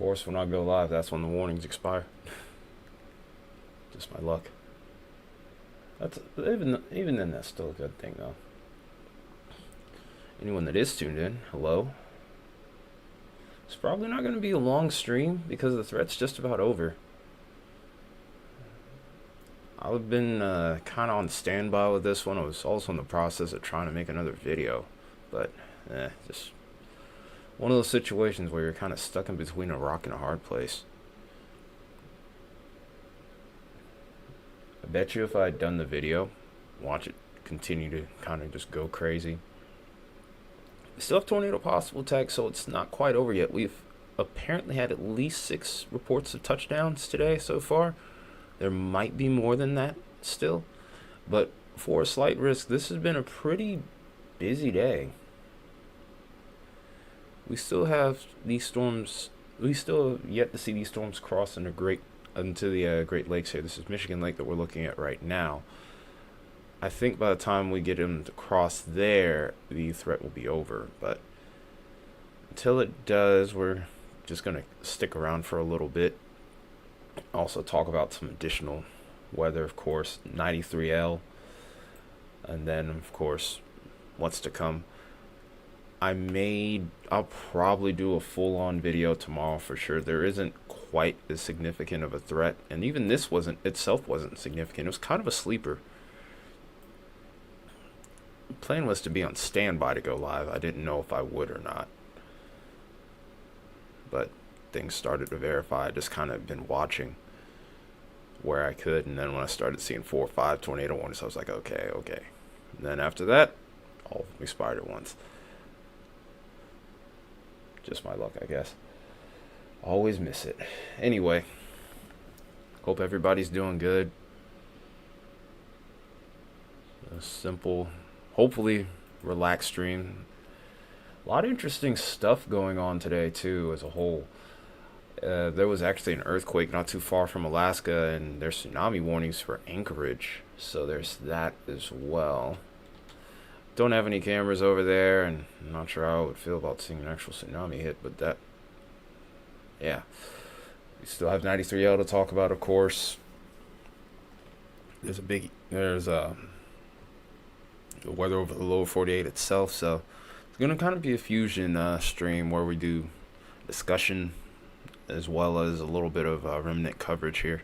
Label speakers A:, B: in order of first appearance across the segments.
A: course, when I go live, that's when the warnings expire. Just my luck. That's even then, that's still a good thing though. Anyone that is tuned in, hello. It's probably not going to be a long stream because the threat's just about over. I've been kind of on standby with this one. I was also in the process of trying to make another video, but just one of those situations where you're kind of stuck in between a rock and a hard place. I bet you if I had done the video, watch it continue to kind of just go crazy. We still have tornado possible tag, so it's not quite over yet. We've apparently had at least 6 reports of touchdowns today so far. There might be more than that still, but for a slight risk, this has been a pretty busy day. We still have these storms. We still have yet to see these storms cross into the Great Lakes here. This is Michigan Lake that we're looking at right now. I think by the time we get them to cross there, the threat will be over. But until it does, we're just going to stick around for a little bit. Also talk about some additional weather, of course, 93L. And then, of course, what's to come. I'll probably do a full-on video tomorrow for sure. There isn't quite as significant of a threat. And even this wasn't significant. It was kind of a sleeper. The plan was to be on standby to go live. I didn't know if I would or not. But things started to verify. I just kind of been watching where I could. And then when I started seeing 4 or 5 tornado warnings, I was like, okay. And then after that, all of them expired at once. Just my luck, I guess. Always miss it. Anyway, hope everybody's doing good. A simple, hopefully relaxed stream. A lot of interesting stuff going on today too as a whole. There was actually an earthquake not too far from Alaska, and there's tsunami warnings for Anchorage, so there's that as well. Don't have any cameras over there, and I'm not sure how I would feel about seeing an actual tsunami hit, but yeah. We still have 93L to talk about, of course. There's the weather over the lower 48 itself, so it's going to kind of be a fusion stream where we do discussion as well as a little bit of remnant coverage here.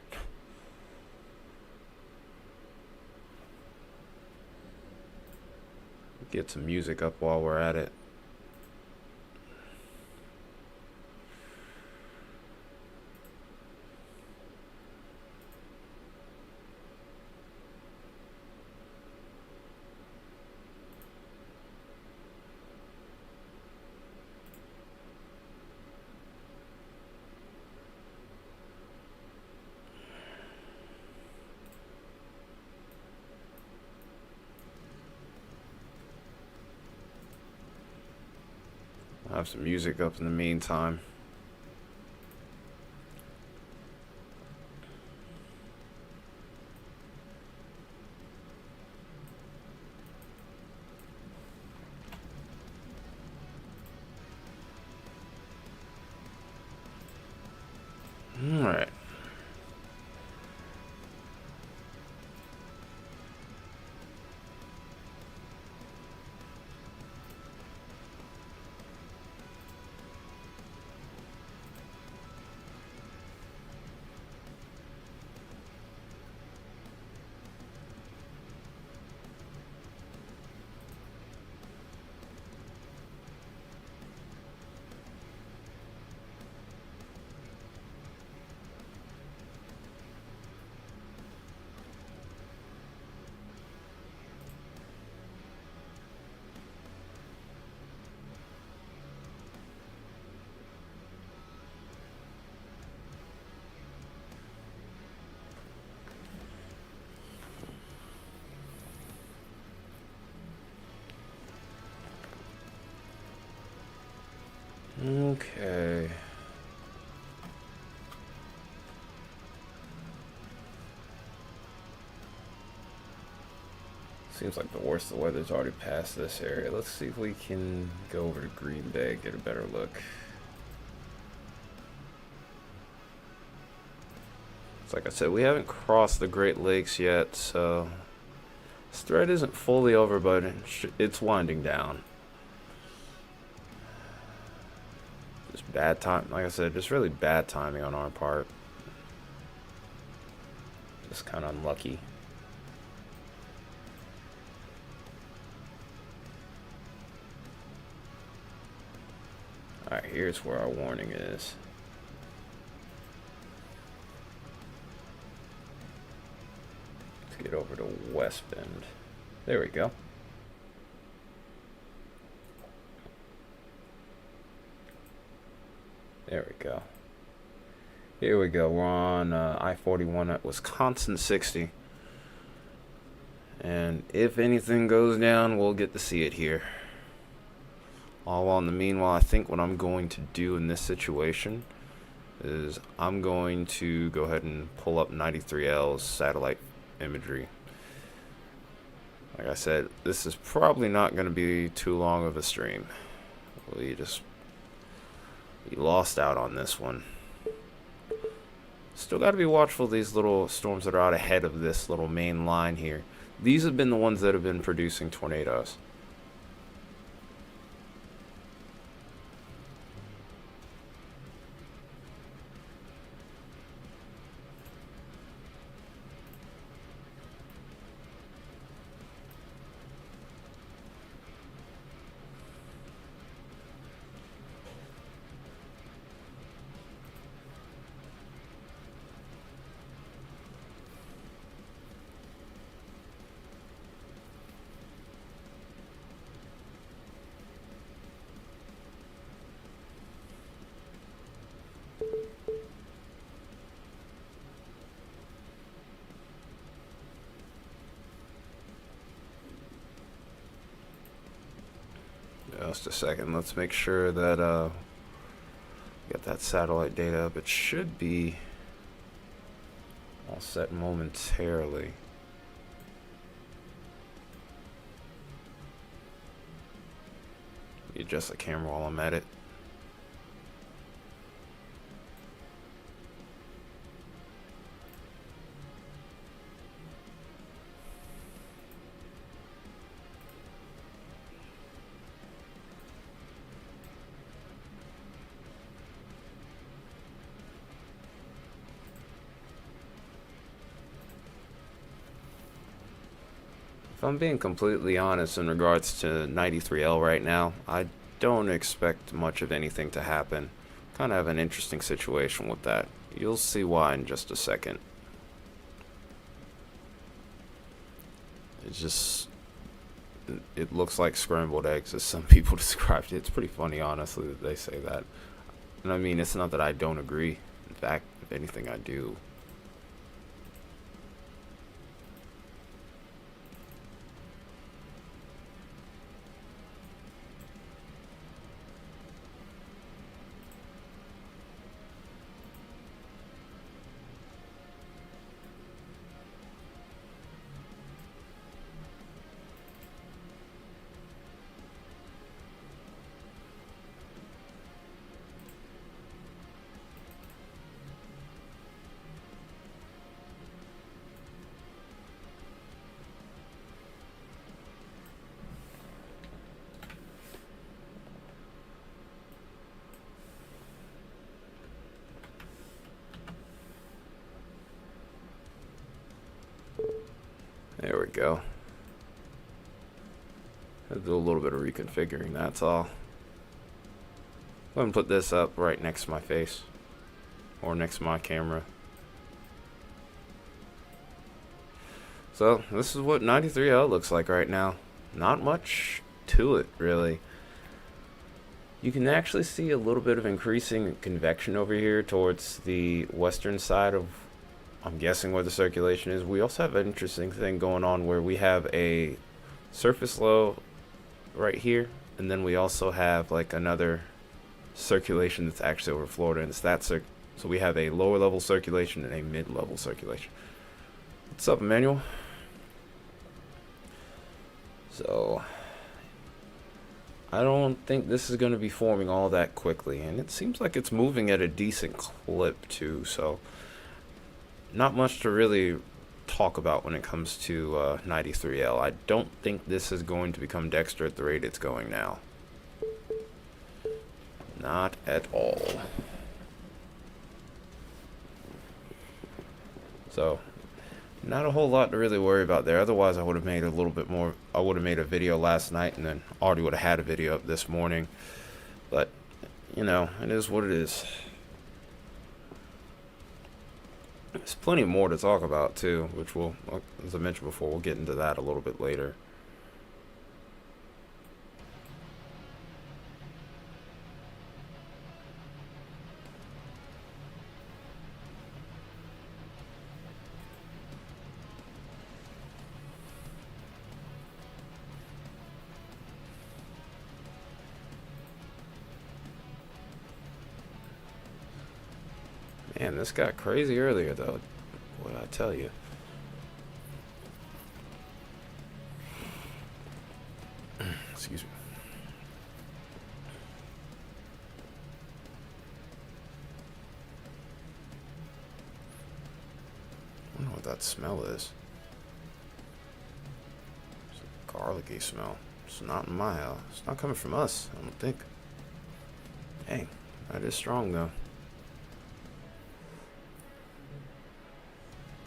A: Get some music up while we're at it. I'll have some music up in the meantime. All right. Okay. Seems like the worst of the weather's already past this area. Let's see if we can go over to Green Bay, get a better look. It's like I said, we haven't crossed the Great Lakes yet, so this thread isn't fully over, but it's winding down. Just bad time, like I said, just really bad timing on our part. Just kind of unlucky. Alright, here's where our warning is. Let's get over to West Bend. There we go. There we go. Here we go. We're on I-41 at Wisconsin 60. And if anything goes down, we'll get to see it here. All while in the meanwhile, I think what I'm going to do in this situation is I'm going to go ahead and pull up 93L's satellite imagery. Like I said, this is probably not going to be too long of a stream. We lost out on this one. Still got to be watchful of these little storms that are out ahead of this little main line here. These have been the ones that have been producing tornadoes. Just a second. Let's make sure that get that satellite data up. It should be all set momentarily. Adjust the camera while I'm at it. If I'm being completely honest in regards to 93L right now, I don't expect much of anything to happen. Kind of have an interesting situation with that. You'll see why in just a second. It looks like scrambled eggs, as some people described it. It's pretty funny, honestly, that they say that. And I mean, it's not that I don't agree. In fact, if anything, I do. There we go. I'll do a little bit of reconfiguring, that's all. Go ahead and put this up right next to my face. Or next to my camera. So, this is what 93L looks like right now. Not much to it, really. You can actually see a little bit of increasing convection over here towards the western side of, I'm guessing, where the circulation is. We also have an interesting thing going on where we have a surface low right here, and then we also have like another circulation that's actually over Florida, and it's that so we have a lower level circulation and a mid-level circulation. What's up, Emmanuel? So I don't think this is going to be forming all that quickly, and it seems like it's moving at a decent clip too, so not much to really talk about when it comes to 93L. I don't think this is going to become Dexter at the rate it's going now. Not at all. So, not a whole lot to really worry about there. Otherwise, I would have made a little bit more. I would have made a video last night and then already would have had a video up this morning. But, you know, it is what it is. There's plenty more to talk about, too, which we'll, as I mentioned before, we'll get into that a little bit later. Man, this got crazy earlier, though. What did I tell you? Excuse me. I don't know what that smell is. It's a garlicky smell. It's not in my house. It's not coming from us, I don't think. Dang, that is strong, though.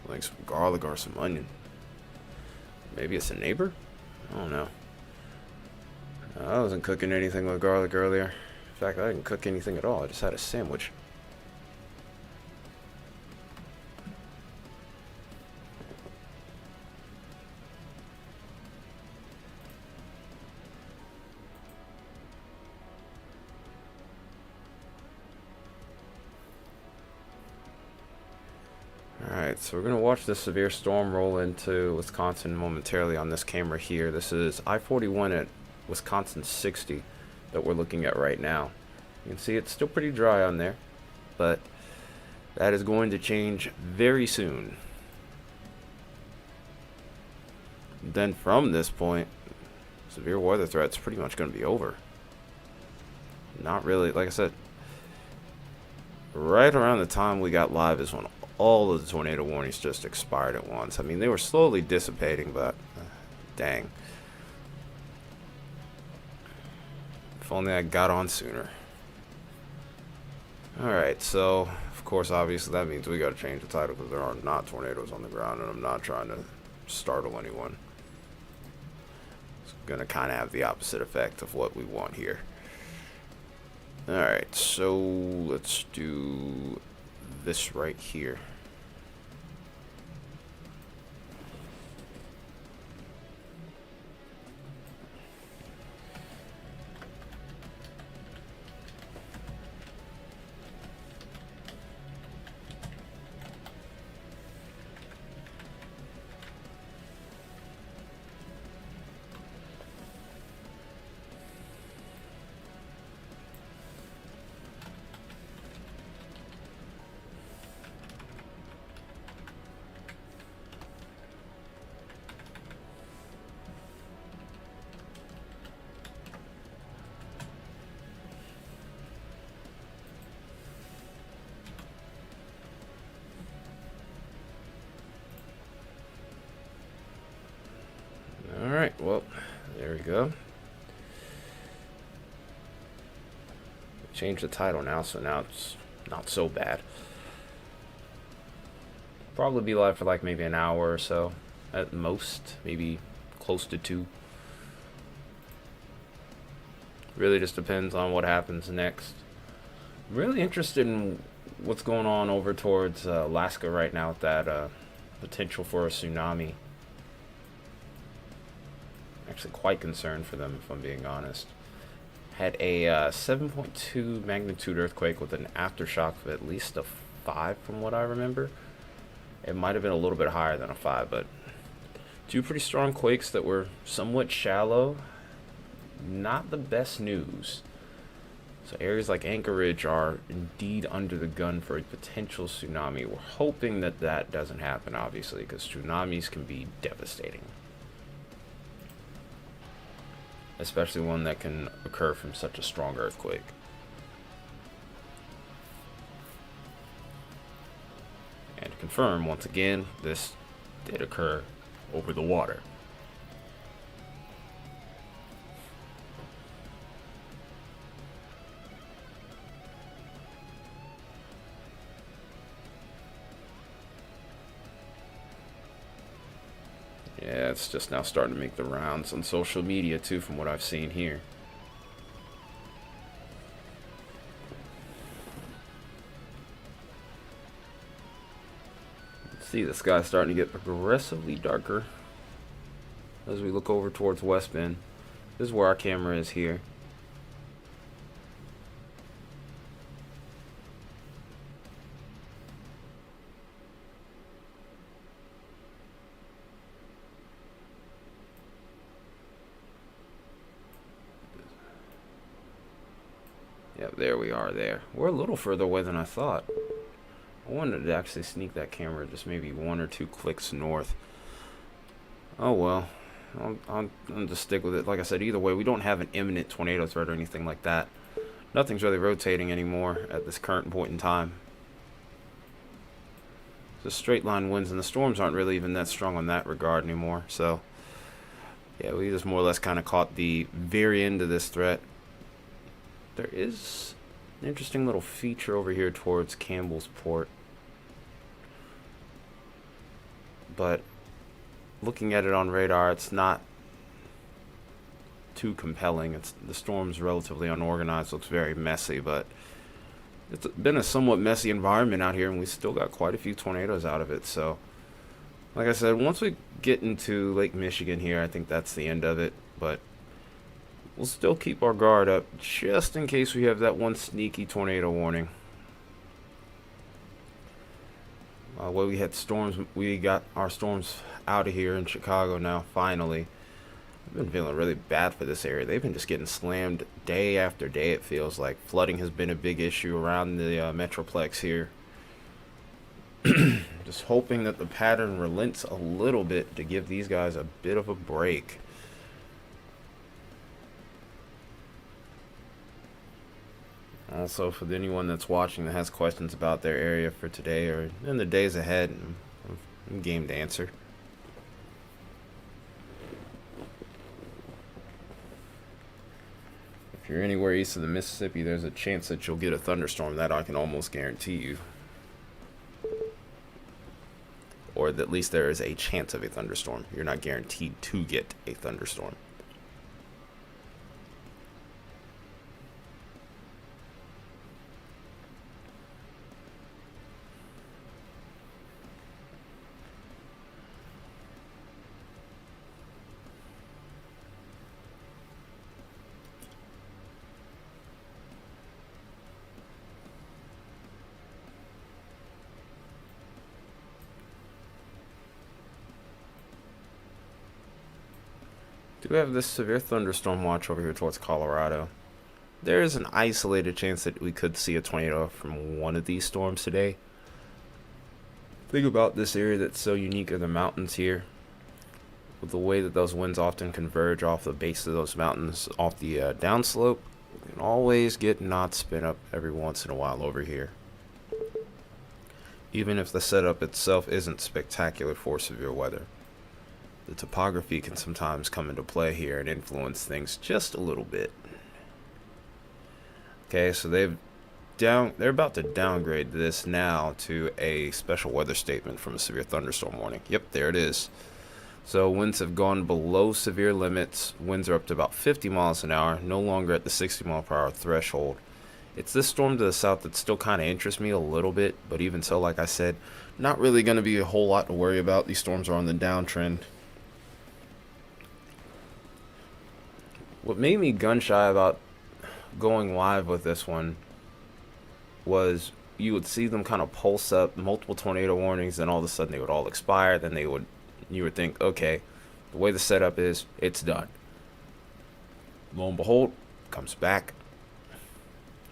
A: Like some garlic or some onion. Maybe it's a neighbor? I don't know. I wasn't cooking anything with garlic earlier. In fact, I didn't cook anything at all. I just had a sandwich. Alright, so we're going to watch this severe storm roll into Wisconsin momentarily on this camera here. This is I-41 at Wisconsin 60 that we're looking at right now. You can see it's still pretty dry on there, but that is going to change very soon. Then from this point, severe weather threat's pretty much going to be over. Not really, like I said, right around the time we got live is when all of the tornado warnings just expired at once. I mean, they were slowly dissipating, but dang. If only I got on sooner. Alright, so, of course, obviously that means we gotta change the title because there are not tornadoes on the ground, and I'm not trying to startle anyone. It's gonna kind of have the opposite effect of what we want here. Alright, so let's do this right here. Alright, well, there we go. Change the title now, so now it's not so bad. Probably be live for like maybe an hour or so at most, maybe close to 2. Really just depends on what happens next. I'm really interested in what's going on over towards Alaska right now with that potential for a tsunami. Actually quite concerned for them, if I'm being honest. Had a 7.2 magnitude earthquake with an aftershock of at least a 5 from what I remember. It might have been a little bit higher than a 5, but 2 pretty strong quakes that were somewhat shallow. Not the best news. So areas like Anchorage are indeed under the gun for a potential tsunami. We're hoping that that doesn't happen, obviously, because tsunamis can be devastating. Especially one that can occur from such a strong earthquake. And confirm once again, this did occur over the water. Yeah, it's just now starting to make the rounds on social media too, from what I've seen here. See, the sky's starting to get progressively darker as we look over towards West Bend. This is where our camera is here. Yep, there we are there. We're a little further away than I thought. I wanted to actually sneak that camera just maybe 1 or 2 clicks north. Oh well. I'll just stick with it. Like I said, either way, we don't have an imminent tornado threat or anything like that. Nothing's really rotating anymore at this current point in time. The straight line winds and the storms aren't really even that strong on that regard anymore. So, yeah, we just more or less kind of caught the very end of this threat. There is an interesting little feature over here towards Campbellsport. But looking at it on radar, it's not too compelling. The storm's relatively unorganized, looks very messy, but it's been a somewhat messy environment out here, and we still got quite a few tornadoes out of it. So, like I said, once we get into Lake Michigan here, I think that's the end of it. But we'll still keep our guard up just in case we have that one sneaky tornado warning. Well, we had storms. We got our storms out of here in Chicago now, finally. I've been feeling really bad for this area. They've been just getting slammed day after day, it feels like. Flooding has been a big issue around the Metroplex here. Just hoping that the pattern relents a little bit to give these guys a bit of a break. Also, for anyone that's watching that has questions about their area for today or in the days ahead, I'm game to answer. If you're anywhere east of the Mississippi, there's a chance that you'll get a thunderstorm. That I can almost guarantee you. Or at least there is a chance of a thunderstorm. You're not guaranteed to get a thunderstorm. Do have this severe thunderstorm watch over here towards Colorado. There is an isolated chance that we could see a tornado from one of these storms today. Think about this area that's so unique of the mountains here. With the way that those winds often converge off the base of those mountains, off the downslope, you can always get knots spin up every once in a while over here. Even if the setup itself isn't spectacular for severe weather. The topography can sometimes come into play here and influence things just a little bit. Okay, so they're about to downgrade this now to a special weather statement from a severe thunderstorm warning. Yep, there it is. So winds have gone below severe limits. Winds are up to about 50 miles an hour, no longer at the 60 mile per hour threshold. It's this storm to the south that still kind of interests me a little bit, but even so, like I said, not really going to be a whole lot to worry about. These storms are on the downtrend. What made me gun shy about going live with this one was you would see them kind of pulse up multiple tornado warnings, and all of a sudden they would all expire. Then you would think, okay, the way the setup is, it's done. Lo and behold, comes back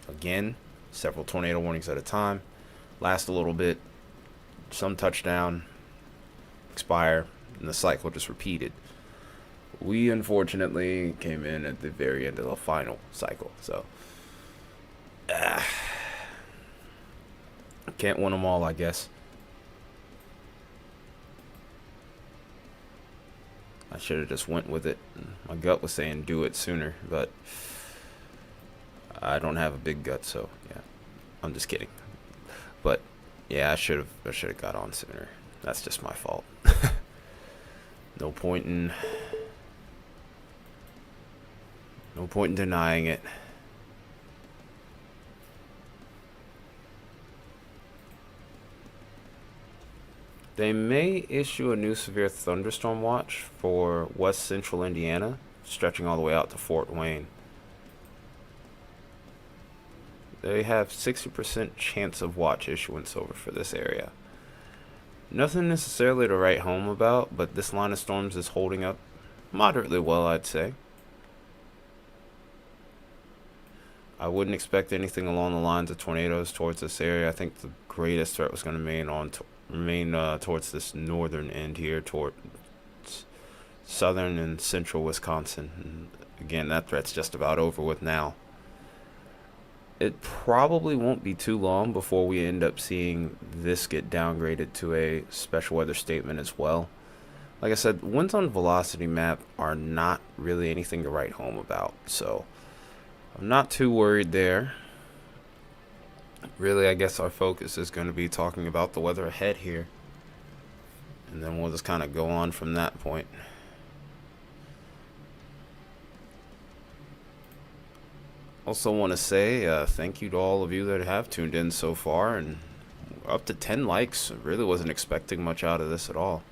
A: again, several tornado warnings at a time, last a little bit, some touchdown, expire, and the cycle just repeated. We unfortunately came in at the very end of the final cycle, so can't win them all, I guess. I should have just went with it. My gut was saying do it sooner, but I don't have a big gut, so yeah. I'm just kidding. But yeah, I should have got on sooner. That's just my fault. No point in no point in denying it. They may issue a new severe thunderstorm watch for west central Indiana, stretching all the way out to Fort Wayne. They have 60% chance of watch issuance over for this area. Nothing necessarily to write home about, but this line of storms is holding up moderately well, I'd say. I wouldn't expect anything along the lines of tornadoes towards this area. I think the greatest threat was going to remain towards this northern end here, towards southern and central Wisconsin. And again, that threat's just about over with now. It probably won't be too long before we end up seeing this get downgraded to a special weather statement as well. Like I said, winds on velocity map are not really anything to write home about, so I'm not too worried there. Really, I guess our focus is going to be talking about the weather ahead here, and then we'll just kind of go on from that point. Also want to say thank you to all of you that have tuned in so far, and up to 10 likes. I really wasn't expecting much out of this at all.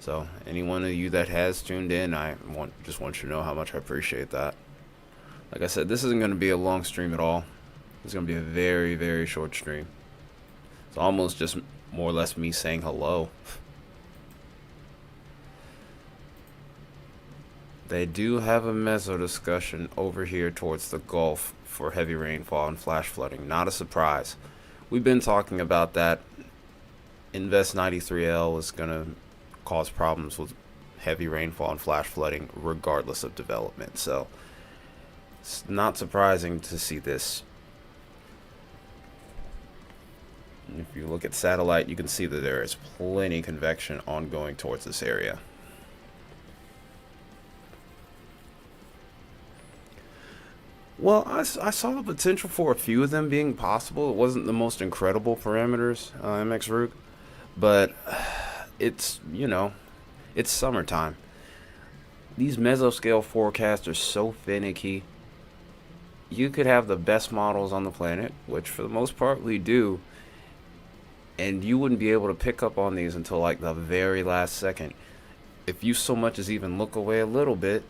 A: So any one of you that has tuned in, just want you to know how much I appreciate that. Like I said, this isn't going to be a long stream at all. It's going to be a very, very short stream. It's almost just more or less me saying hello. They do have a meso discussion over here towards the Gulf for heavy rainfall and flash flooding. Not a surprise. We've been talking about that. Invest 93L is going to cause problems with heavy rainfall and flash flooding regardless of development. So it's not surprising to see this. And if you look at satellite, you can see that there is plenty of convection ongoing towards this area. Well, I saw the potential for a few of them being possible. It wasn't the most incredible parameters, MX but it's summertime. These mesoscale forecasts are so finicky. You could have the best models on the planet, which for the most part we do, and you wouldn't be able to pick up on these until like the very last second. If you so much as even look away a little bit,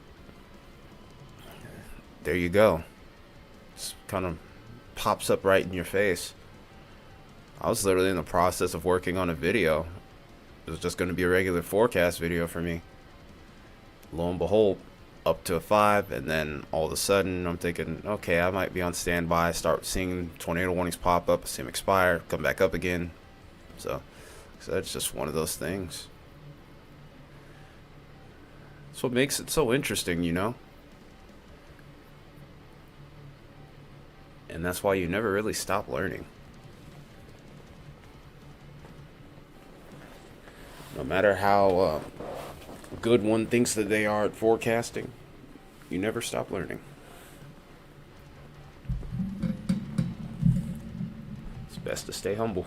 A: there you go. Just kind of pops up right in your face. I was literally in the process of working on a video. It was just going to be a regular forecast video for me. Lo and behold, up to a 5, and then all of a sudden I'm thinking, okay, I might be on standby. Start seeing tornado warnings pop up, see them expire, come back up again. So that's just one of those things. That's what makes it so interesting, And that's why you never really stop learning. No matter how good one thinks that they are at forecasting, you never stop learning. It's best to stay humble.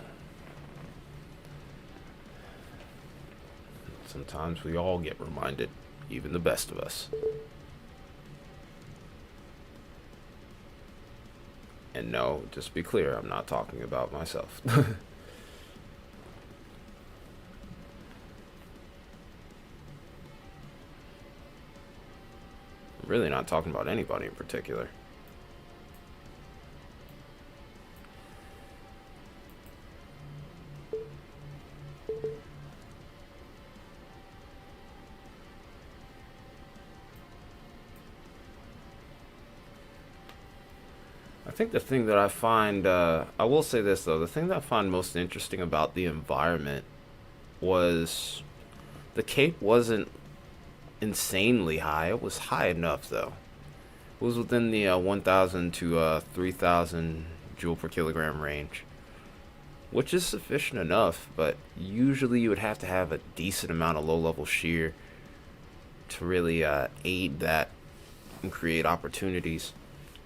A: Sometimes we all get reminded, even the best of us. And no, just to be clear, I'm not talking about myself. Really not talking about anybody in particular. I think the thing that I find, I will say this though, the thing that I find most interesting about the environment was the Cape wasn't insanely high. It was high enough though. It was within the 1,000 to 3,000 joule per kilogram range, which is sufficient enough, but usually you would have to have a decent amount of low level shear to really aid that and create opportunities.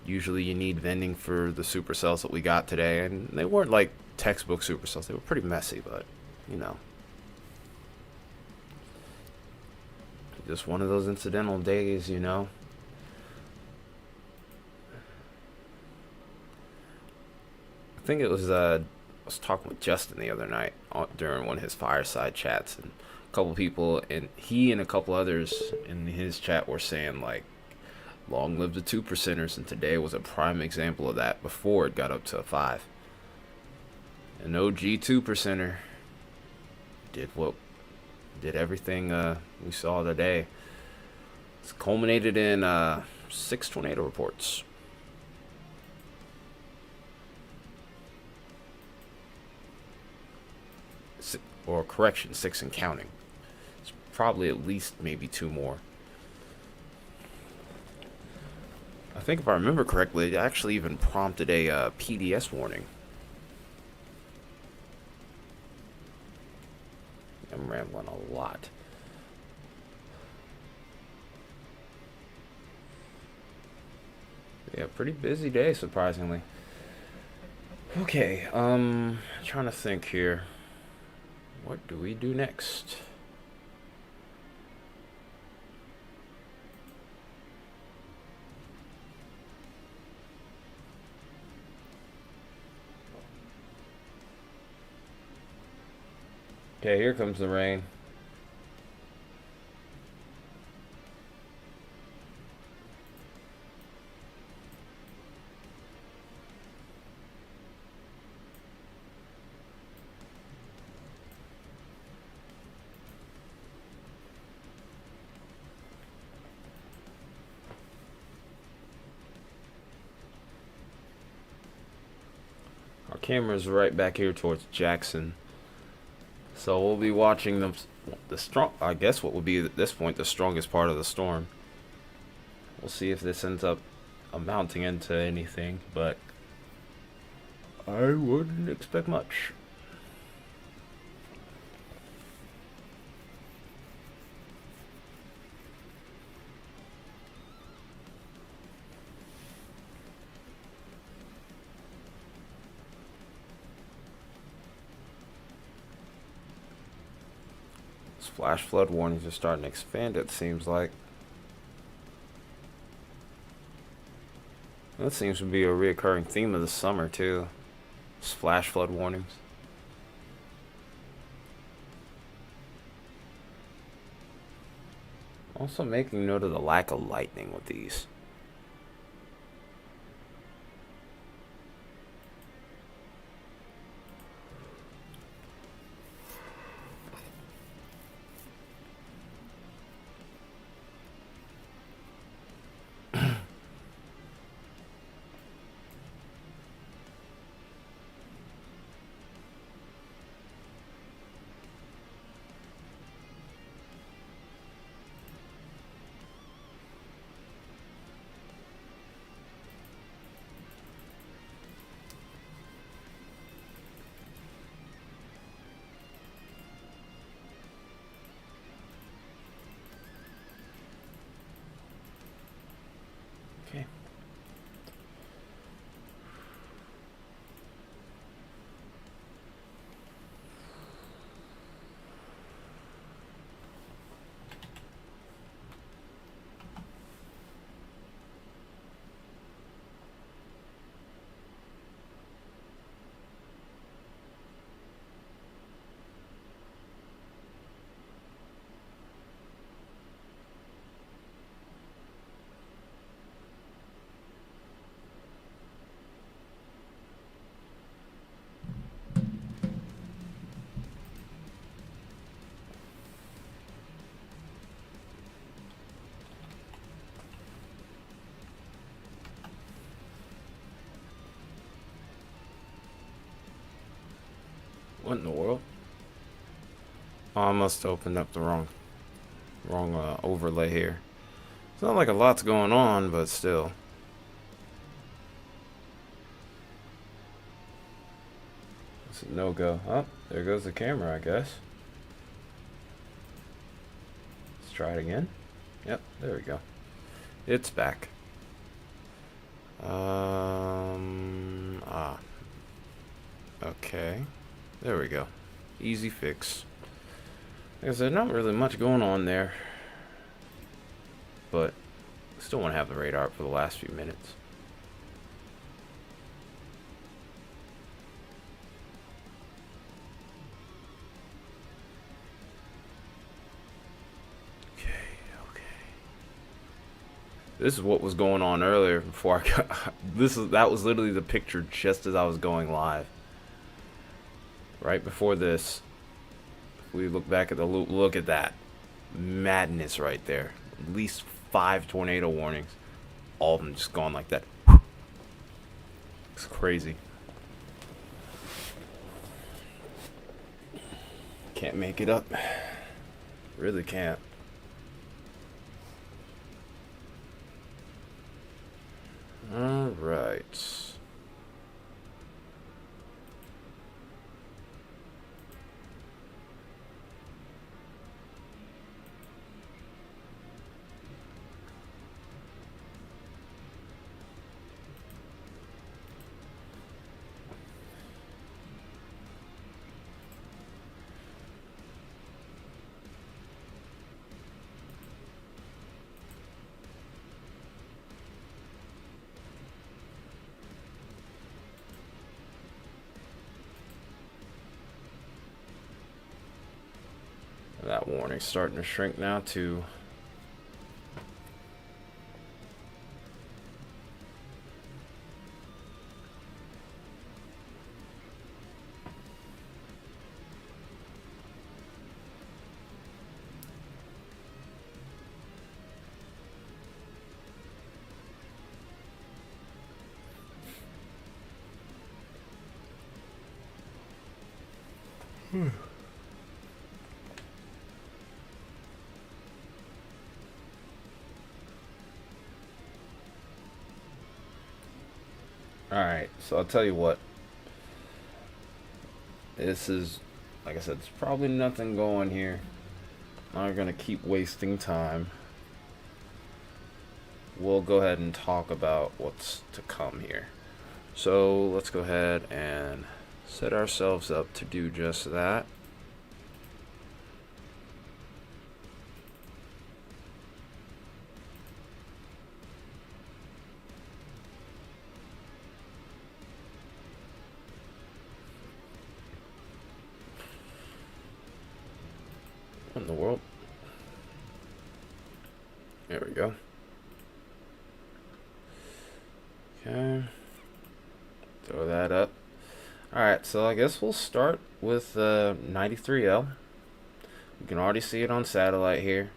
A: Usually you need vending for the supercells that we got today, and they weren't like textbook supercells. They were pretty messy, but you know, just one of those incidental days, you know. I think it was I was talking with Justin the other night during one of his fireside chats, and a couple people, and he and a couple others in his chat were saying like, "Long live the 2%ers," and today was a prime example of that. Before it got up to a 5, an OG 2%er did everything we saw today. It's culminated in 6 tornado reports. Or correction, 6 and counting. It's probably at least maybe 2 more. I think if I remember correctly, it actually even prompted a PDS warning. I'm rambling a lot. Yeah, pretty busy day, surprisingly. Okay, trying to think here. What do we do next? Okay, here comes the rain. Our camera's right back here towards Jackson. So we'll be watching the strong. I guess what would be at this point the strongest part of the storm. We'll see if this ends up amounting into anything, but I wouldn't expect much. Flash flood warnings are starting to expand, it seems like. That seems to be a reoccurring theme of the summer, too. Flash flood warnings. Also making note of the lack of lightning with these. Okay. What in the world? Oh, I must have opened up the wrong overlay here. It's not like a lot's going on, but still. It's a no-go. Oh, there goes the camera, I guess. Let's try it again. Yep, there we go. It's back. Ah. Okay. There we go. Easy fix. Like I said, not really much going on there, but still want to have the radar up for the last few minutes. Okay, okay. This is what was going on earlier before I got. That was literally the picture just as I was going live. Right before this, if we look back at the loop, look at that madness right there. At least 5 tornado warnings. All of them just gone like that. It's crazy. Can't make it up. Really can't. Alright. That warning's starting to shrink now too. Alright, so I'll tell you what. This is, like I said, there's probably nothing going here. I'm not gonna keep wasting time. We'll go ahead and talk about what's to come here. So let's go ahead and set ourselves up to do just that. What in the world? There we go. Okay. Throw that up. Alright, so I guess we'll start with 93L. You can already see it on satellite here.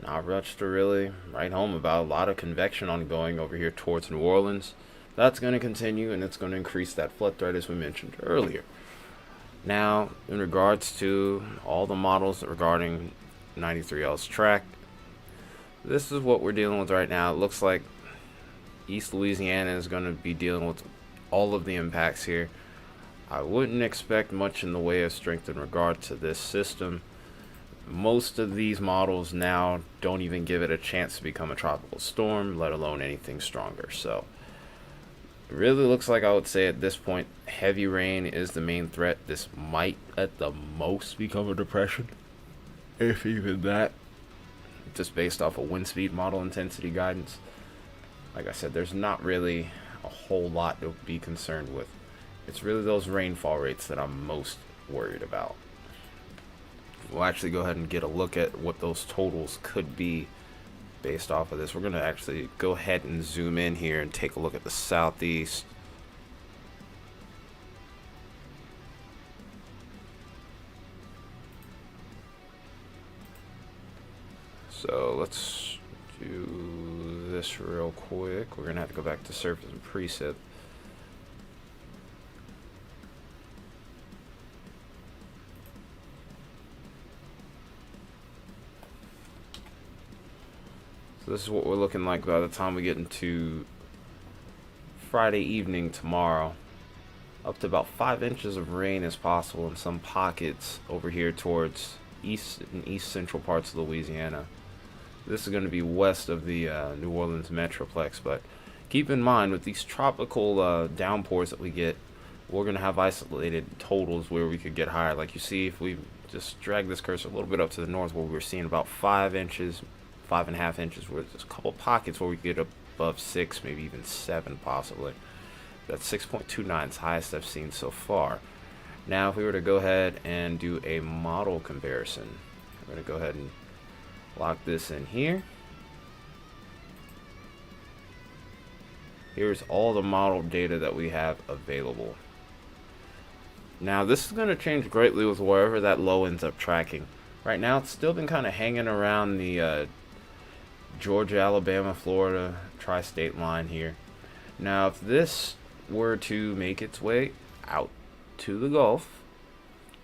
A: Not much to really write home about. A lot of convection ongoing over here towards New Orleans. That's going to continue, and it's going to increase that flood threat as we mentioned earlier. Now, in regards to all the models regarding 93L's track, this is what we're dealing with right now. It looks like East Louisiana is going to be dealing with all of the impacts here. I wouldn't expect much in the way of strength in regard to this system. Most of these models now don't even give it a chance to become a tropical storm, let alone anything stronger. So it really looks like, I would say at this point, heavy rain is the main threat. This might at the most become a depression, if even that, just based off of wind speed model intensity guidance. Like I said, there's not really a whole lot to be concerned with. It's really those rainfall rates that I'm most worried about. We'll actually go ahead and get a look at what those totals could be based off of this. We're going to actually go ahead and zoom in here and take a look at the southeast. So let's do this real quick. We're going to have to go back to surface and precip. So this is what we're looking like by the time we get into Friday evening tomorrow. Up to about 5 inches of rain is possible in some pockets over here towards east and east central parts of Louisiana. This is going to be west of the New Orleans Metroplex, but keep in mind with these tropical downpours that we get, we're going to have isolated totals where we could get higher. Like you see, if we just drag this cursor a little bit up to the north, where we're seeing about 5 inches, 5.5 inches, where there's a couple pockets where we get above 6, maybe even 7 possibly. That's 6.29, is highest I've seen so far. Now, if we were to go ahead and do a model comparison, I'm going to go ahead and lock this in here. Here's all the model data that we have available. Now, this is going to change greatly with wherever that low ends up tracking. Right now, it's still been kind of hanging around the Georgia, Alabama, Florida tri-state line here. Now, if this were to make its way out to the Gulf,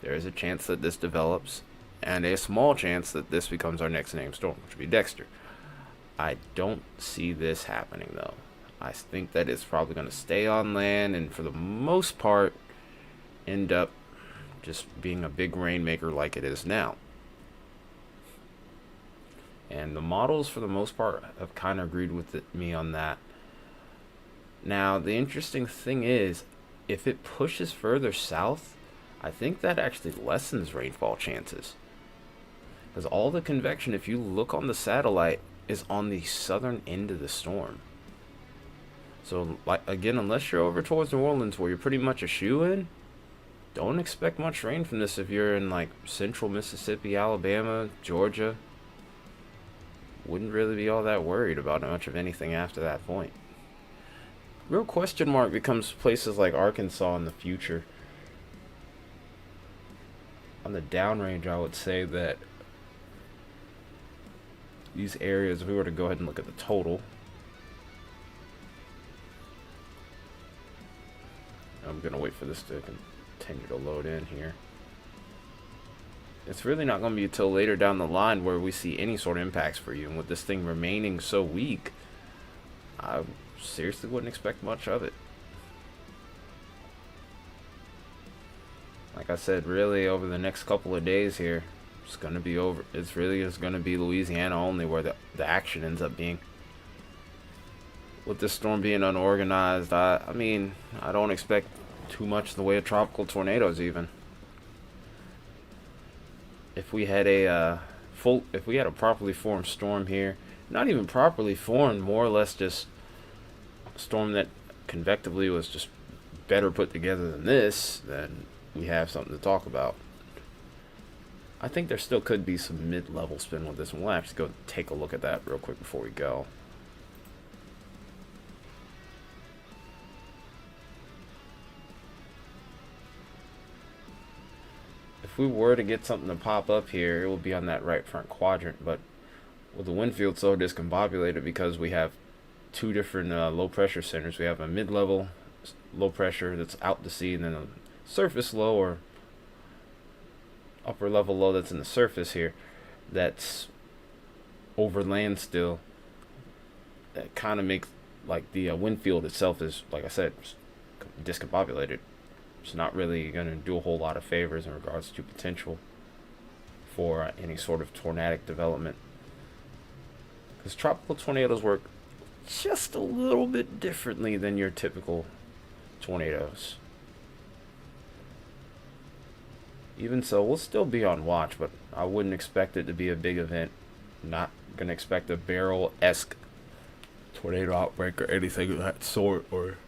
A: there is a chance that this develops, and a small chance that this becomes our next named storm, which would be Dexter. I don't see this happening, though. I think that it's probably going to stay on land, and for the most part, end up just being a big rainmaker like it is now. And the models, for the most part, have kind of agreed with me on that. Now, the interesting thing is, if it pushes further south, I think that actually lessens rainfall chances. Because all the convection, if you look on the satellite, is on the southern end of the storm. So, like, again, unless you're over towards New Orleans where you're pretty much a shoe-in, don't expect much rain from this if you're in, like, central Mississippi, Alabama, Georgia. Wouldn't really be all that worried about much of anything after that point. Real question mark becomes places like Arkansas in the future. On the downrange, I would say that these areas, if we were to go ahead and look at the total, I'm going to wait for this to continue to load in here. It's really not going to be until later down the line where we see any sort of impacts for you. And with this thing remaining so weak, I seriously wouldn't expect much of it. Like I said, really over the next couple of days here, it's going to be over. It's really just going to be Louisiana only where the action ends up being. With this storm being unorganized, I mean, I don't expect too much in the way of tropical tornadoes even. If we had a properly formed storm here, not even properly formed, more or less just a storm that convectively was just better put together than this, then we have something to talk about. I think there still could be some mid-level spin with this one. We'll have to go take a look at that real quick before we go. If we were to get something to pop up here, it would be on that right front quadrant, but with the wind field so discombobulated because we have two different low pressure centers. We have a mid-level low pressure that's out to sea, and then a surface low or upper level low that's in the surface here that's over land still. That kind of makes, like, the wind field itself is, like I said, discombobulated. It's not really going to do a whole lot of favors in regards to potential for any sort of tornadic development. Because tropical tornadoes work just a little bit differently than your typical tornadoes. Even so, we'll still be on watch, but I wouldn't expect it to be a big event. Not going to expect a barrel-esque tornado outbreak or anything of that sort, or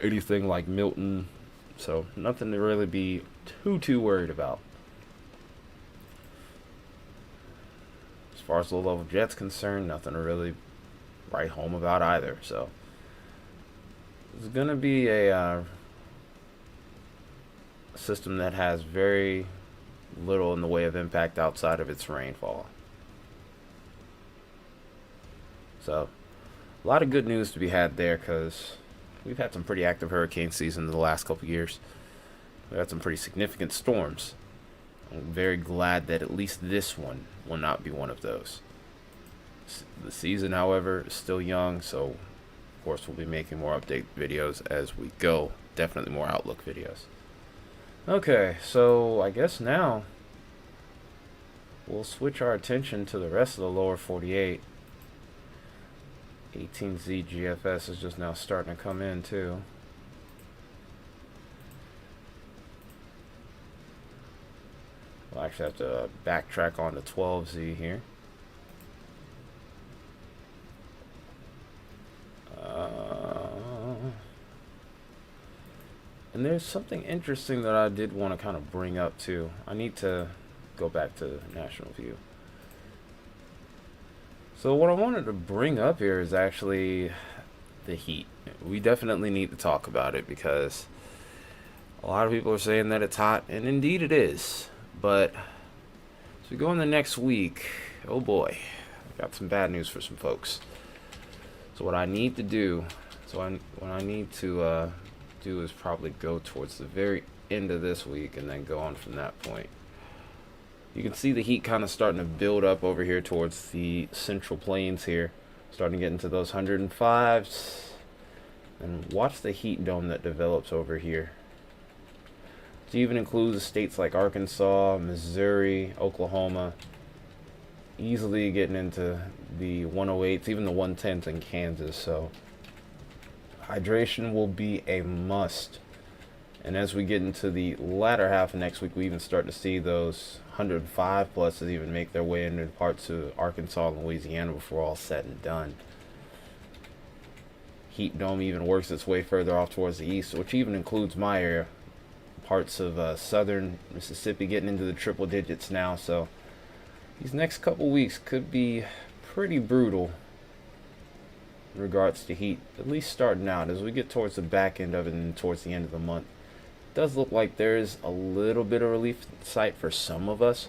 A: anything like Milton. So nothing to really be too worried about. As far as low-level jet's concerned, nothing to really write home about either. So it's going to be a system that has very little in the way of impact outside of its rainfall. So a lot of good news to be had there, because we've had some pretty active hurricane season in the last couple years. We've had some pretty significant storms. I'm very glad that at least this one will not be one of those. The season, however, is still young, so of course we'll be making more update videos as we go. Definitely more outlook videos. Okay, so I guess now we'll switch our attention to the rest of the lower 48. 18Z GFS is just now starting to come in too. We'll actually have to backtrack on the 12Z here. And there's something interesting that I did want to kind of bring up too. I need to go back to National View. So what I wanted to bring up here is actually the heat. We definitely need to talk about it because a lot of people are saying that it's hot, and indeed it is. But as we go in the next week, oh boy, I got some bad news for some folks. So what I need to do, what I need to do is probably go towards the very end of this week and then go on from that point. You can see the heat kind of starting to build up over here towards the central plains here, starting to get into those 105s. And watch the heat dome that develops over here. It even includes states like Arkansas, Missouri, Oklahoma, easily getting into the 108s, even the 110s in Kansas. So hydration will be a must. And as we get into the latter half of next week, we even start to see those 105 pluses even make their way into parts of Arkansas and Louisiana before all said and done. Heat dome even works its way further off towards the east, which even includes my area. Parts of southern Mississippi getting into the triple digits now. So these next couple weeks could be pretty brutal in regards to heat, at least starting out. As we get towards the back end of it and towards the end of the month, it does look like there is a little bit of relief in sight for some of us.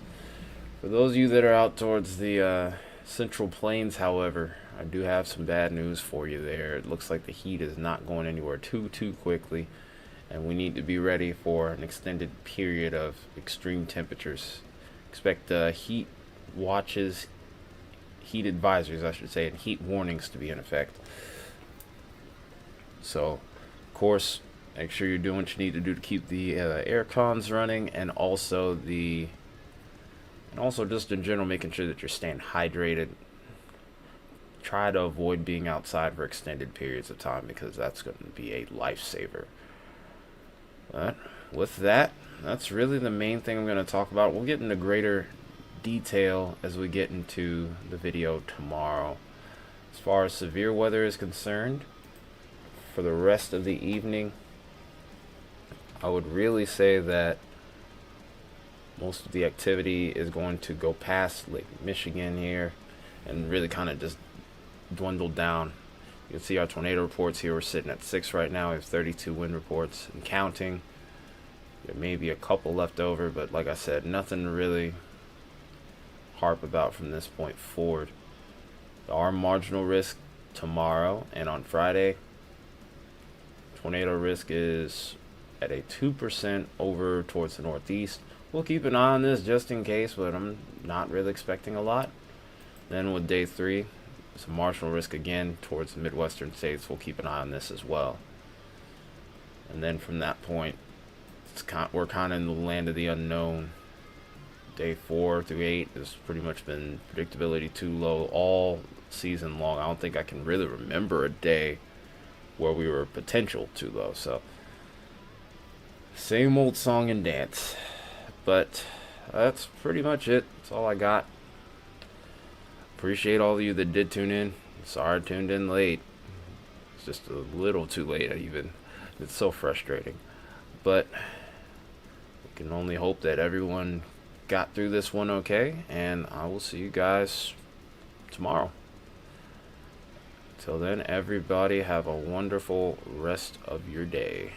A: For those of you that are out towards the central plains, however, I do have some bad news for you there. It looks like the heat is not going anywhere too quickly, and we need to be ready for an extended period of extreme temperatures. Expect heat watches, heat advisories, I should say, and heat warnings to be in effect. So, of course, make sure you're doing what you need to do to keep the air cons running, and also just in general making sure that you're staying hydrated. Try to avoid being outside for extended periods of time because that's going to be a lifesaver. But with that, that's really the main thing I'm going to talk about. We'll get into greater detail as we get into the video tomorrow. As far as severe weather is concerned, for the rest of the evening, I would really say that most of the activity is going to go past Lake Michigan here and really kind of just dwindle down. You can see our tornado reports here. We're sitting at 6 right now. We have 32 wind reports and counting. There may be a couple left over, but like I said, nothing to really harp about from this point forward. Our marginal risk tomorrow and on Friday, tornado risk is at a 2% over towards the northeast. We'll keep an eye on this just in case, but I'm not really expecting a lot. Then with day 3, some marginal risk again towards the midwestern states. We'll keep an eye on this as well. And then from that point, we're kind of in the land of the unknown. Day 4 through 8 has pretty much been predictability too low all season long. I don't think I can really remember a day where we were potential too low. So same old song and dance. But that's pretty much it. That's all I got. Appreciate all of you that did tune in. Sorry I tuned in late. It's just a little too late even. It's so frustrating. But we can only hope that everyone got through this one okay, and I will see you guys tomorrow. Till then, everybody have a wonderful rest of your day.